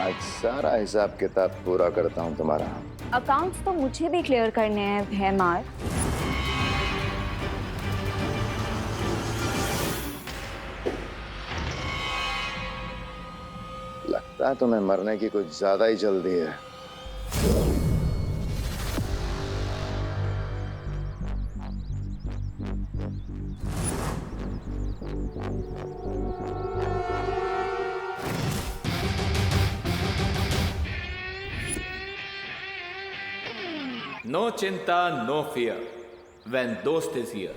आज सारा हिसाब किताब पूरा करता हूँ तुम्हारा। अकाउंट्स तो मुझे भी क्लियर करने हैं भैमार। लगता है तुम्हें मरने की कुछ ज्यादा ही जल्दी है। No chinta, no fear when dost is here.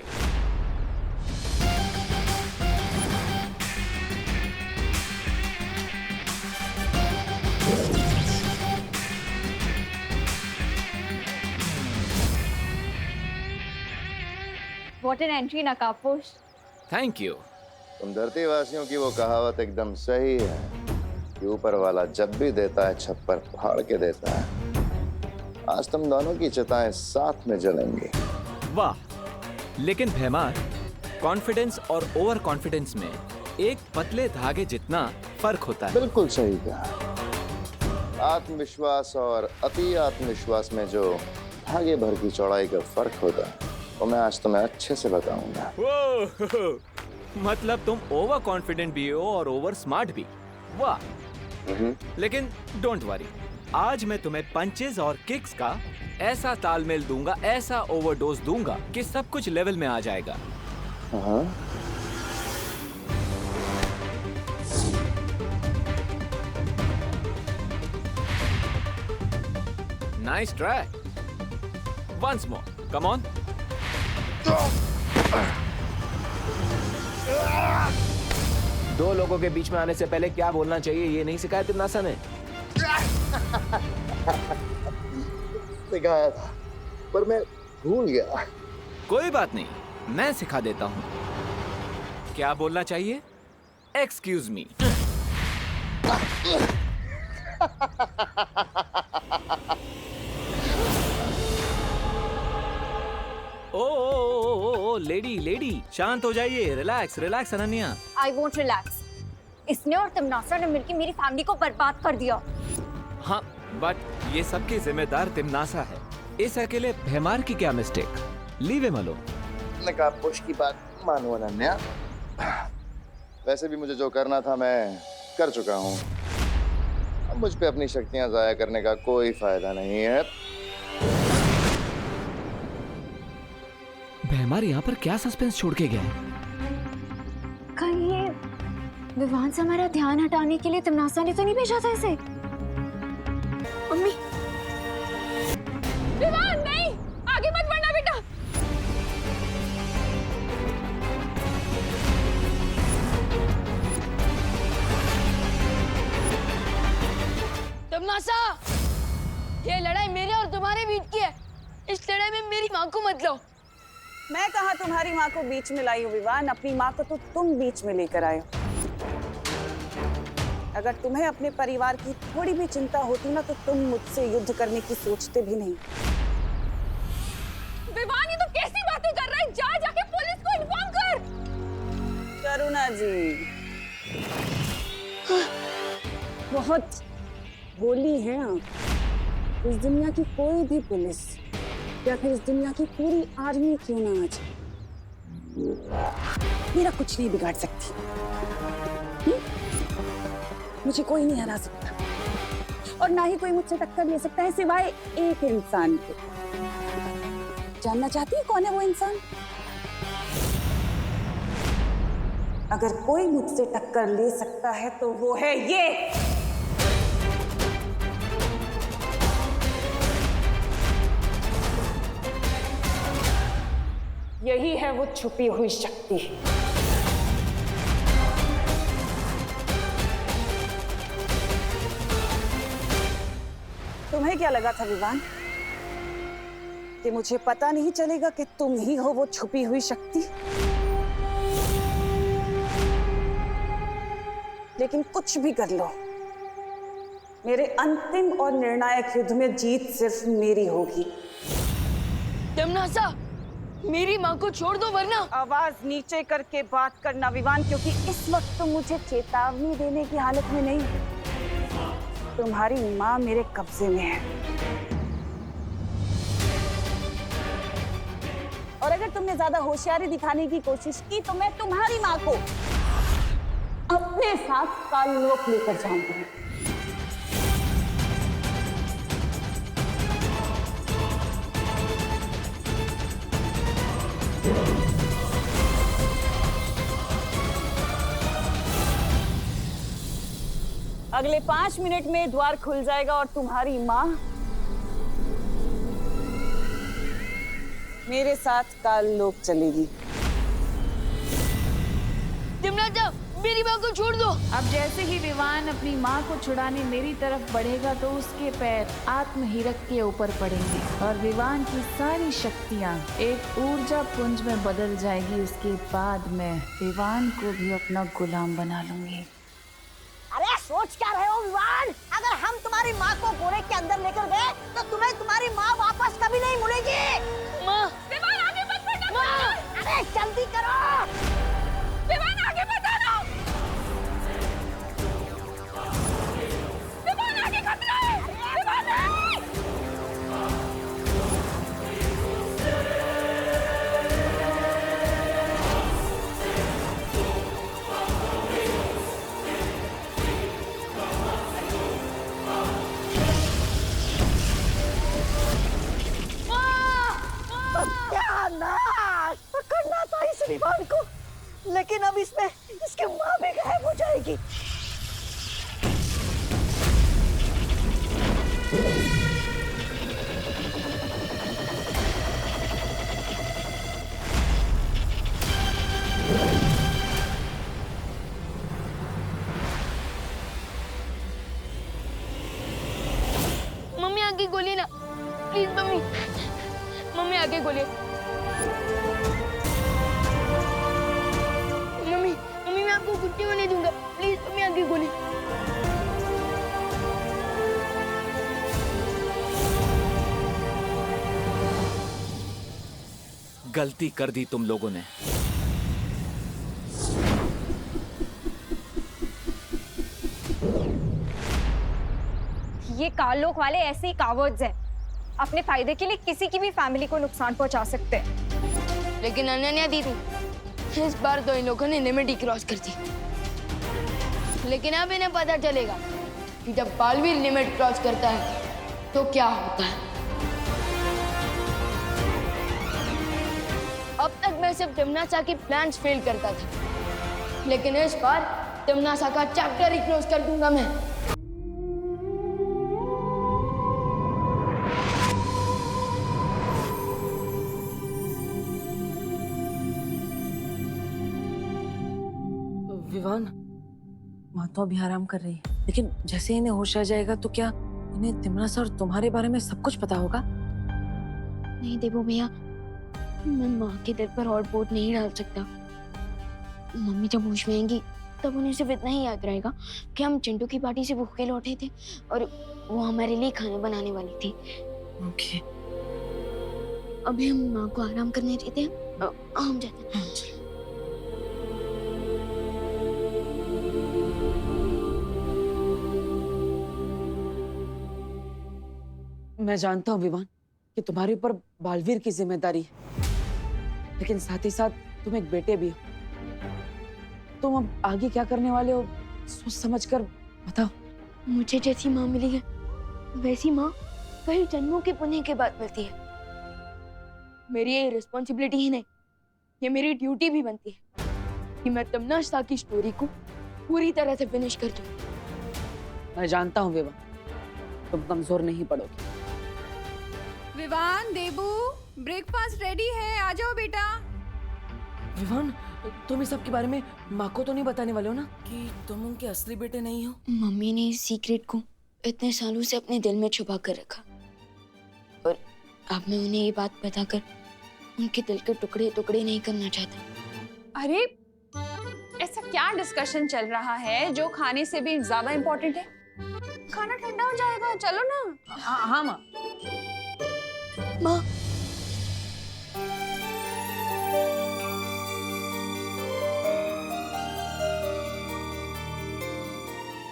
What an entry, नकाबपोश। Thank you. तुम धरती वासियों की वो कहावत एकदम सही है कि ऊपर वाला जब भी देता है छप्पर फाड़ के देता है। आज तुम दोनों की चिताएं साथ में जलेंगी। वाह, लेकिन भैमार, कॉन्फिडेंस और ओवर कॉन्फिडेंस में एक पतले धागे जितना फर्क होता है। बिल्कुल सही कहा। आत्मविश्वास और अति आत्मविश्वास में जो धागे भर की चौड़ाई का फर्क होता है वो मैं आज तुम्हें अच्छे से बताऊंगा। वो मतलब तुम ओवर कॉन्फिडेंट भी हो और ओवर स्मार्ट भी। वाह, लेकिन डोंट वरी, आज मैं तुम्हें पंचेस और किक्स का ऐसा तालमेल दूंगा, ऐसा ओवरडोज दूंगा कि सब कुछ लेवल में आ जाएगा। हाँ। Nice try. Once more, come on. दो लोगों के बीच में आने से पहले क्या बोलना चाहिए ये नहीं सिखाया तिमनासा ने? सिखाया था पर मैं भूल गया। कोई बात नहीं, मैं सिखा देता हूँ। क्या बोलना चाहिए? Excuse me. ओ लेडी शांत हो जाइए। Relax relax Ananya. I won't relax। इसने और तिमनासा ने मिलकर मेरी फैमिली को बर्बाद कर दिया। हाँ, बट ये सबकी जिम्मेदार तिमनासा है। इस अकेले भैमार की क्या मिस्टेक? Leave him alone. नकाबपोश की बात मानो अनन्या। वैसे भी मुझे जो करना था मैं कर चुका हूँ। अब मुझ पे अपनी शक्तियां जाया करने का कोई फायदा नहीं है। भैमार यहाँ पर क्या सस्पेंस छोड़ के गया? कहीं ये विवान से हमारा ध्यान हटाने के लिए तिमनासा ने तो नहीं भेजा था इसे? मम्मी, विवान नहीं, आगे मत बढ़ना बेटा। तिमनासा, ये लड़ाई मेरे और तुम्हारे बीच की है। इस लड़ाई में मेरी माँ को मत लो। मैं कहा तुम्हारी माँ को बीच में लाई हूँ विवान, अपनी माँ को तो तुम बीच में लेकर आए हो। अगर तुम्हें अपने परिवार की थोड़ी भी चिंता होती ना तो तुम मुझसे युद्ध करने की सोचते भी नहीं। विवान, ये तो कैसी बातें कर रहा है? जाके पुलिस को इन्फॉर्म कर। करुणा जी बहुत बोली है आप। इस दुनिया की कोई भी पुलिस या फिर इस दुनिया की पूरी आर्मी क्यों ना आ जाए, मेरा कुछ नहीं बिगाड़ सकती। मुझे कोई नहीं हरा सकता और ना ही कोई मुझसे टक्कर ले सकता है सिवाय एक इंसान के। जानना चाहती है कौन है वो इंसान? अगर कोई मुझसे टक्कर ले सकता है तो वो है ये। यही है वो छुपी हुई शक्ति। तुम्हें क्या लगा था विवान कि मुझे पता नहीं चलेगा कि तुम ही हो वो छुपी हुई शक्ति? लेकिन कुछ भी कर लो, मेरे अंतिम और निर्णायक युद्ध में जीत सिर्फ मेरी होगी। तिमनासा, मेरी माँ को छोड़ दो वरना। आवाज नीचे करके बात करना विवान, क्योंकि इस वक्त तुम मुझे चेतावनी देने की हालत में नहीं। तुम्हारी माँ मेरे कब्जे में है। और अगर तुमने ज्यादा होशियारी दिखाने की कोशिश की तो मैं तुम्हारी माँ को अपने साथ काललोक लेकर जाऊंगी। अगले 5 मिनट में द्वार खुल जाएगा और तुम्हारी माँ मेरे साथ काललोक चलेगी। तिमनाचा, मेरी माँ को छोड़ दो। अब जैसे ही विवान अपनी माँ को छुड़ाने मेरी तरफ बढ़ेगा तो उसके पैर आत्महीरक के ऊपर पड़ेंगे और विवान की सारी शक्तियाँ एक ऊर्जा पुंज में बदल जाएगी। उसके बाद मैं विवान को भी अपना गुलाम बना लूंगी। अरे सोच क्या रहे हो विवान? अगर हम तुम्हारी माँ को बोरे के अंदर लेकर गए तो तुम्हें तुम्हारी माँ वापस कभी नहीं मिलेगी। माँ, विवान आगे मत बढ़ना। माँ, अरे जल्दी करो। विवान आगे मत आना। विवान आगे खतरा है। विवान सत्यानाश! पकड़ना था इस विवान को, लेकिन अब इसमें इसकी माँ भी गायब हो जाएगी। मम्मी आगे गोली ना, प्लीज मम्मी। मम्मी आगे गोली। मम्मी, मम्मी मैं आपको कुछ नहीं होने दूंगा। प्लीज मम्मी आगे गोली। गलती कर दी तुम लोगों ने। ये काललोक वाले ऐसे ही कावर्ड्स हैं। अपने फायदे के लिए किसी की भी फैमिली को नुकसान पहुंचा सकते हैं। लेकिन अनन्या दीदी, इस बार तो इन लोगों ने लिमिट ही क्रॉस कर दी। लेकिन अब इन्हें पता चलेगा कि जब बालवीर लिमिट क्रॉस करता है तो क्या होता है। अब तक मैं सिर्फ तिमनासा की प्लान्स फेल करता था, लेकिन इस बार तिमनासा का चैप्टर ही क्लोज कर दूंगा मैं। विवान, माँ तो अभी आराम कर रही है, लेकिन जैसे इन्हें होश आ जाएगा तो क्या इन्हें तिमनासा और तुम्हारे बारे में सब कुछ पता होगा? नहीं देवो भैया, मैं माँ के दिल पर और बोझ नहीं डाल सकता। मम्मी जब होश में आएंगी तब उन्हें सिर्फ इतना ही याद रहेगा कि हम चिंटू की पार्टी से भूखे लौटे थे और वो हमारे लिए खाना बनाने वाली थी। ओके। अभी हम माँ को आराम करने देते हैं। हम जाते हैं। मैं जानता हूँ विवान कि तुम्हारे ऊपर बालवीर की जिम्मेदारी है, लेकिन साथ ही साथ तुम एक बेटे भी हो। तुम अब आगे क्या करने वाले हो सोच समझ कर बताओ। मुझे जैसी माँ मिली है वैसी माँ कई जन्मों के पुण्य के बाद मिलती है। मेरी ये रिस्पॉन्सिबिलिटी ही नहीं, ये मेरी ड्यूटी भी बनती है कि मैं तिमनासा की स्टोरी को पूरी तरह से फिनिश कर दूं। मैं जानता हूँ विवान, तुम कमजोर नहीं पड़ोगे। विवान, देबू, ब्रेकफास्ट रेडी है, आ जाओ बेटा। विवान, तुम इस सब के बारे में माँ को तो नहीं बताने वाले हो ना कि तुम उनके असली बेटे नहीं हो? मम्मी ने इस सीक्रेट को इतने सालों से अपने दिल में छुपा कर रखा और अब मैं उन्हें ये बात बताकर उनके दिल के टुकड़े टुकड़े नहीं करना चाहता। अरे ऐसा क्या डिस्कशन चल रहा है जो खाने से भी ज्यादा इम्पोर्टेंट है? खाना ठंडा हो जाएगा, चलो ना। हाँ माँ। माँ,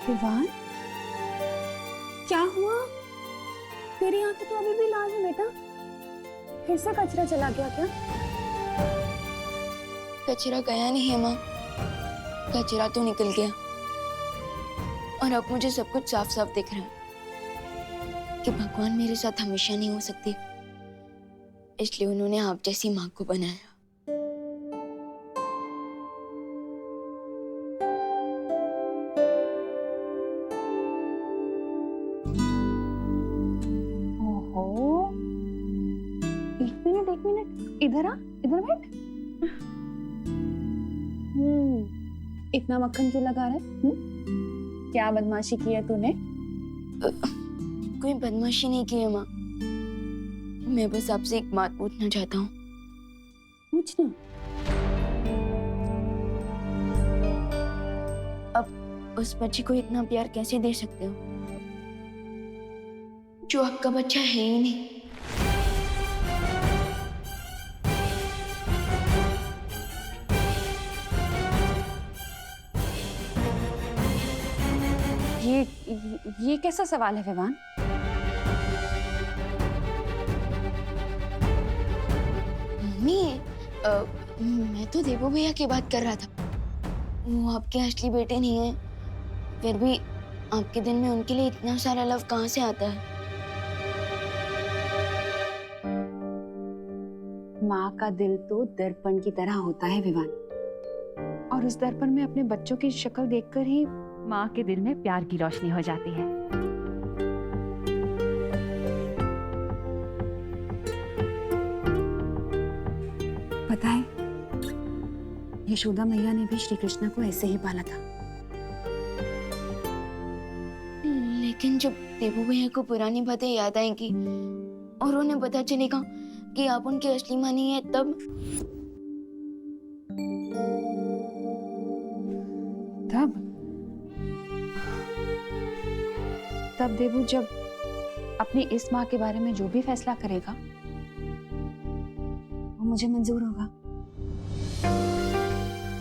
विवान, क्या हुआ? तेरी आंखें तो अभी भी लाल है बेटा। फिर से कचरा चला गया क्या? कचरा गया नहीं है माँ, कचरा तो निकल गया और अब मुझे सब कुछ साफ साफ दिख रहा है कि भगवान मेरे साथ हमेशा नहीं हो सकती, इसलिए उन्होंने आप जैसी माँ को बनाया। ओहो, एक मिनट, इधर आ, इधर बैठ। इतना मक्खन क्यों लगा रहा है? क्या बदमाशी की है तूने? कोई बदमाशी नहीं की है माँ, मैं बस आपसे एक बात पूछना चाहता हूँ। पूछना। अब उस बच्चे को इतना प्यार कैसे दे सकते हो जो आपका बच्चा है ही नहीं? ये कैसा सवाल है विवान? मम्मी, मैं तो देवो भैया की बात कर रहा था। वो आपके असली बेटे नहीं है, फिर भी आपके दिल में उनके लिए इतना सारा लव कहाँ से आता है? माँ का दिल तो दर्पण की तरह होता है विवान, और उस दर्पण में अपने बच्चों की शक्ल देखकर ही माँ के दिल में प्यार की रोशनी हो जाती है। पता है, यशोदा मैया ने भी श्री कृष्ण को ऐसे ही पाला था। लेकिन जब देवो भैया को पुरानी बातें याद आएंगी और उन्हें पता चलेगा कि आप उनकी असली माँ नहीं है, तब देवू जब अपनी इस माँ के बारे में जो भी फैसला करेगा वो मुझे मंजूर होगा।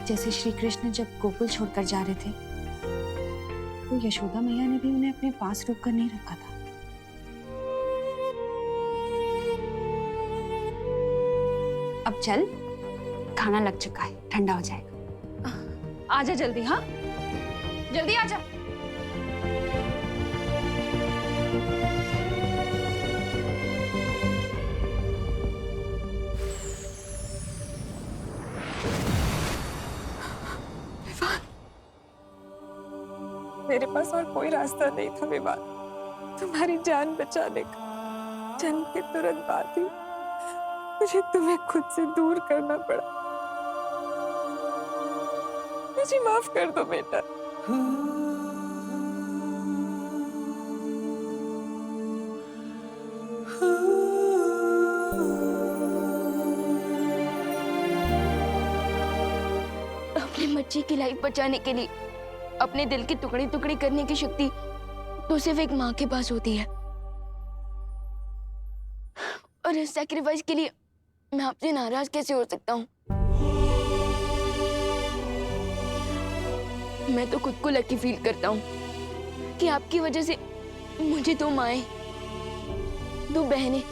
जैसे श्री कृष्ण जब गोकुल छोड़कर जा रहे थे तो यशोदा मैया ने भी उन्हें अपने पास रोक कर नहीं रखा था। अब चल, खाना लग चुका है, ठंडा हो जाएगा। आजा जल्दी। हाँ, जल्दी आजा। मेरे पास और कोई रास्ता नहीं था विवान, तुम्हारी जान बचाने का। जन्म के तुरंत बाद ही मुझे तुम्हें खुद से दूर करना पड़ा। मुझे माफ कर दो बेटा। अपने बच्चे की लाइफ बचाने के लिए अपने दिल की टुकड़ी टुकड़ी करने की शक्ति तो सिर्फ एक माँ के पास होती है, और इस सैक्रिफाइस के लिए मैं आपसे नाराज कैसे हो सकता हूँ? मैं तो खुद को लकी फील करता हूँ कि आपकी वजह से मुझे 2 माएं, 2 बहनें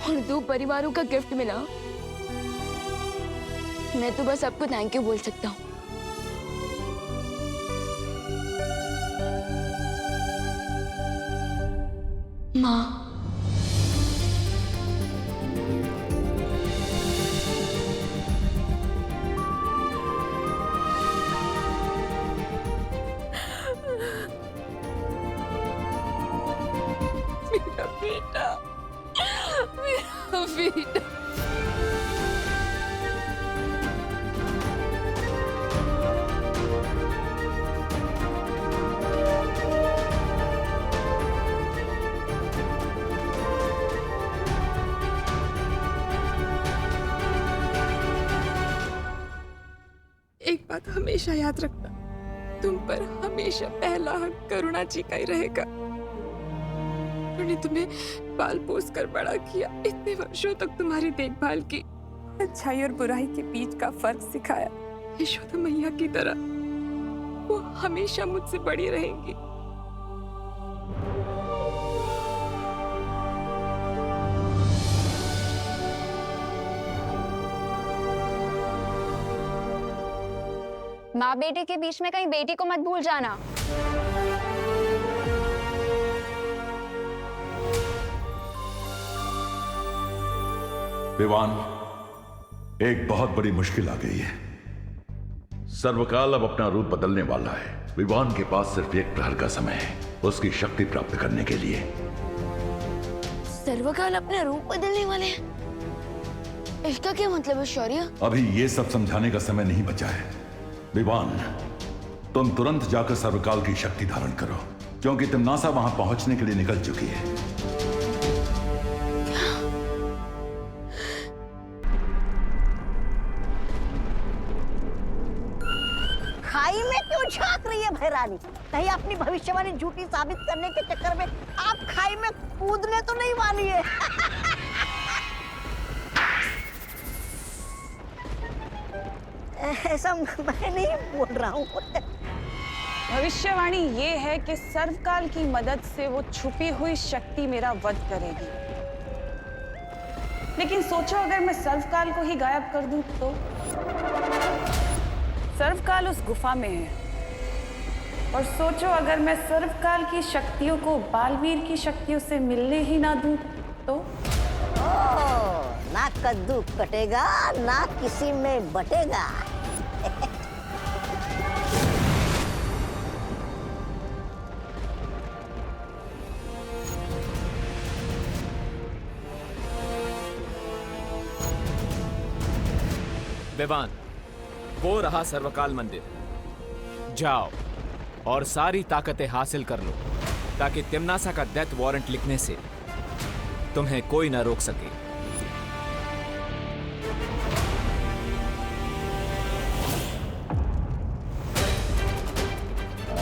और 2 परिवारों का गिफ्ट मिला। मैं तो बस आपको थैंक यू बोल सकता हूँ। माँ, मेरा बेटा, मेरा बेटा। एक बात हमेशा याद रखना, तुम पर हमेशा पहला हक करुणा जी का ही रहेगा। उन्होंने तुम्हें पाल पोस कर बड़ा किया, इतने वर्षों तक तुम्हारी देखभाल की, अच्छाई और बुराई के बीच का फर्क सिखाया। यशोदा मैया की तरह वो हमेशा मुझसे बड़ी रहेंगी। माँ बेटे के बीच में कहीं बेटी को मत भूल जाना। विवान, एक बहुत बड़ी मुश्किल आ गई है। सर्वकाल अब अपना रूप बदलने वाला है। विवान के पास सिर्फ एक प्रहर का समय है उसकी शक्ति प्राप्त करने के लिए। सर्वकाल अपना रूप बदलने वाले हैं? इसका क्या मतलब है शौर्य? अभी ये सब समझाने का समय नहीं बचा है। विवान, तुम तुरंत जाकर सर्वकाल की शक्ति धारण करो, क्योंकि तिम्नासा वहां पहुंचने के लिए निकल चुकी है। खाई में क्यों झांक रही है भैरानी? कहीं अपनी भविष्यवाणी झूठी साबित करने के चक्कर में आप खाई में कूदने तो नहीं वाली है? ऐसा मैं नहीं बोल रहा हूँ। भविष्यवाणी ये है कि सर्वकाल की मदद से वो छुपी हुई शक्ति मेरा वध करेगी। लेकिन सोचो अगर मैं सर्वकाल को ही गायब कर दूं तो? सर्वकाल उस गुफा में है। और सोचो अगर मैं सर्वकाल की शक्तियों को बालवीर की शक्तियों से मिलने ही ना दूं तो? ना कद्दू कटेगा ना किसी में बटेगा। विवान, वो रहा सर्वकाल मंदिर। जाओ और सारी ताकतें हासिल कर लो ताकि तिम्नासा का डेथ वारंट लिखने से तुम्हें कोई ना रोक सके।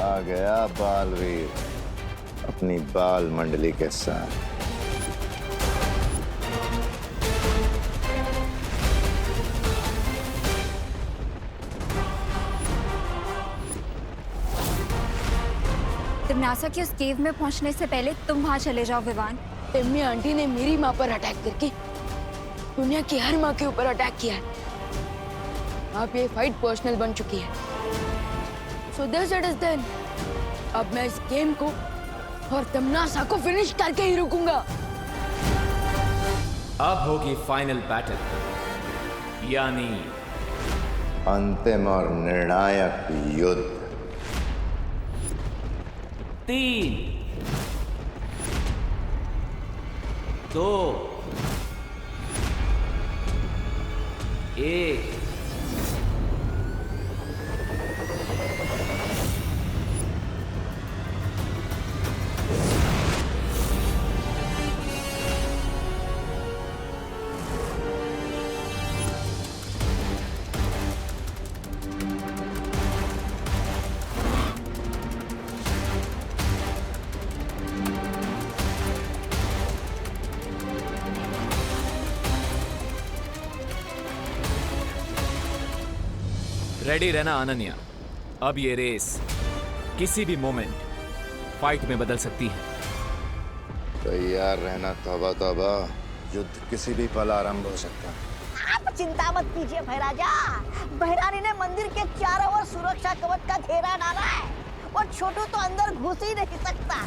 आ गया बालवीर अपनी बाल मंडली के साथ। तिम्नासा की उस केव में पहुंचने से पहले तुम वहां चले जाओ विवान। टिम्मी आंटी ने मेरी माँ पर अटैक करके दुनिया की हर माँ के ऊपर अटैक किया है। अब ये फाइट पर्सनल बन चुकी है। So this it is then. अब मैं इस गेम को और तिम्नासा को फिनिश करके ही रुकूंगा। अब होगी फाइनल बैटल, यानी अंतिम और निर्णायक युद्ध। 3, 2, 1। रेडी रहना अनन्या। अब ये रेस किसी भी मोमेंट फाइट में बदल सकती है। तैयार रहना तौबा तौबा, युद्ध किसी भी पल आरंभ हो सकता है। आप चिंता मत कीजिए भैराजा। भैरानी ने मंदिर के चारों ओर सुरक्षा कवच का घेरा डाला है और छोटू तो अंदर घुस ही नहीं सकता।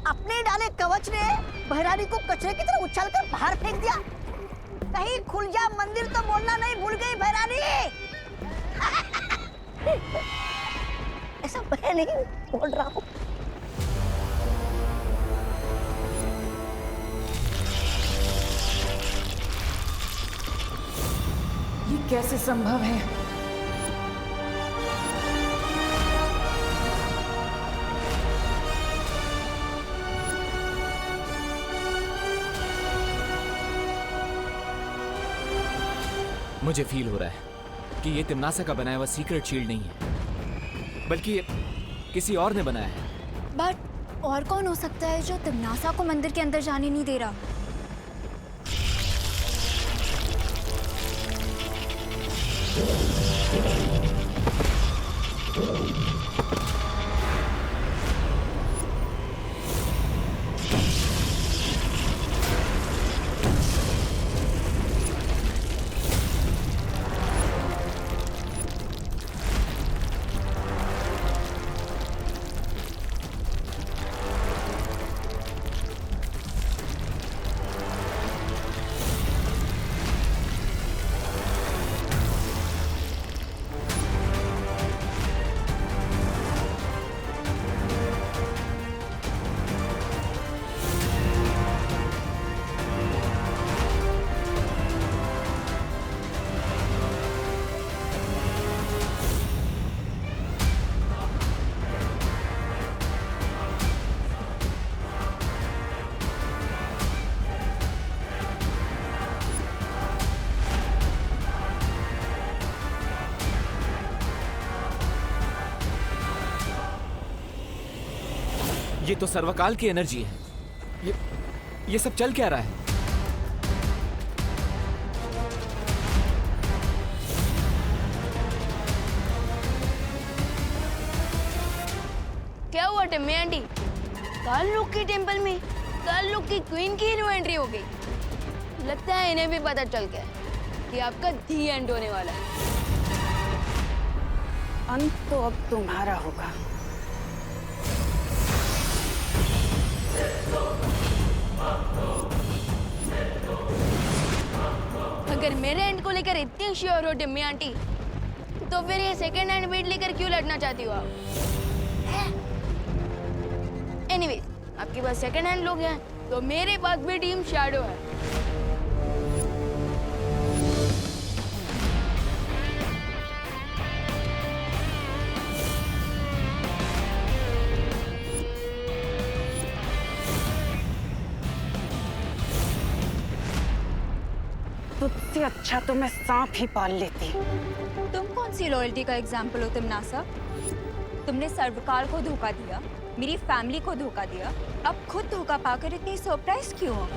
अपने डाले कवच ने भैरानी को कचरे की तरह उछालकर बाहर फेंक दिया। कहीं खुल जा मंदिर तो बोलना नहीं भूल गई भैरानी। ऐसा मैं नहीं बोल रहा हूँ। कैसे संभव है? मुझे फील हो रहा है कि ये तिमनासा का बनाया हुआ सीक्रेट शील्ड नहीं है, बल्कि ये किसी और ने बनाया है। बट और कौन हो सकता है जो तिमनासा को मंदिर के अंदर जाने नहीं दे रहा? ये तो सर्वकाल की एनर्जी है। ये सब चल क्या रहा है? क्या हुआ टिम्मी आंटी? काल लोक के टेंपल में काल लोक की क्वीन की न्यू एंट्री हो गई। लगता है इन्हें भी पता चल गया कि आपका दी एंड होने वाला है। अंत तो अब तुम्हारा होगा। अगर मेरे एंड को लेकर इतनी श्योर हो टिम्मी आंटी, तो फिर ये सेकंड हैंड बीट लेकर क्यों लड़ना चाहती हो आप? एनीवेज, आपके पास सेकंड हैंड लोग हैं, तो मेरे पास भी टीम शैडो है। तुझसे अच्छा तो मैं सांप ही पाल लेती। तुम कौन सी लॉयल्टी का एग्जाम्पल हो तिमनासा? तुमने सर्वकाल को धोखा दिया, मेरी फैमिली को धोखा दिया, अब खुद धोखा पाकर इतनी सरप्राइज क्यों हो?